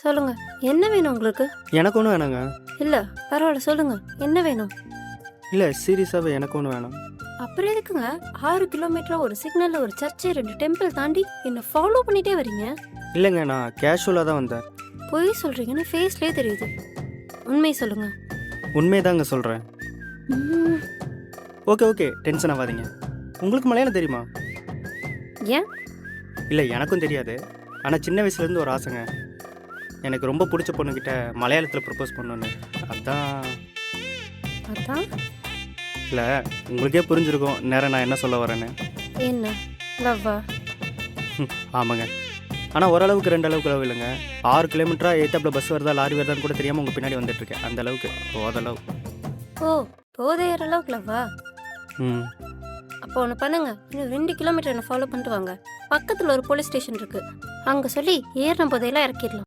சொல்லுங்க. என்ன வேணும் உங்களுக்கு? எனக்கு ஒன்றும் வேணாங்க. இல்ல, பரவாயில்ல சொல்லுங்க. என்ன வேணும்? இல்லை சீரியஸாகவே எனக்கு ஒன்றும் வேணாம். அப்புறம் எதுக்குங்க 6 கிலோமீட்டர் ஒரு சிக்னல்ல ஒரு சர்ச்சு 2 டெம்பிள் தாண்டி என்ன ஃபாலோ பண்ணிட்டே வரீங்க? இல்லைங்க, நான் கேஷுவலாக தான் வந்தேன். பொய் சொல்றீங்கன்னு ஃபேஸ்லயே தெரியுது. உண்மை சொல்லுங்க. உண்மைதாங்க சொல்கிறேன். ம், ஓகே டென்ஷன் ஆகாதீங்க. உங்களுக்கு மலையாளம் தெரியுமா? ஏன்? இல்லை எனக்கும் தெரியாது. ஆனால் சின்ன வயசுலேருந்து ஒரு ஆசைங்க. எனக்கு ரொம்ப பிடிச்ச பொண்ணுக்கிட்ட மலையாளத்தில் ப்ரப்போஸ் பண்ணணுன்னு. அதான். அதான் இல்லை உங்களுக்கே புரிஞ்சிருக்கும் நேரம் நான் என்ன சொல்ல வரேன்னு. என்ன லவ்வா? ஆமாங்க. ஆனால் ஓரளவுக்கு 2 அளவுக்கு அளவு இல்லைங்க. 6 கிலோமீட்டராக ஏத்தாப்பில் பஸ் வருதா லாரி வருதான்னு கூட தெரியாமல் உங்கள் பின்னாடி வந்துட்டுருக்கேன். அந்த அளவுக்கு ஓதளவு. ஓ, போதையற அளவுக்கு லவ்வா? ம். அப்போ ஒன்று பண்ணுங்க. இன்னும் 2 கிலோமீட்டர் என்ன ஃபாலோ பண்ணிட்டு வாங்க. பக்கத்தில் ஒரு போலீஸ் ஸ்டேஷன் இருக்கு. அங்கே சொல்லி ஏறின போதையெல்லாம் இறக்கிடலாம்.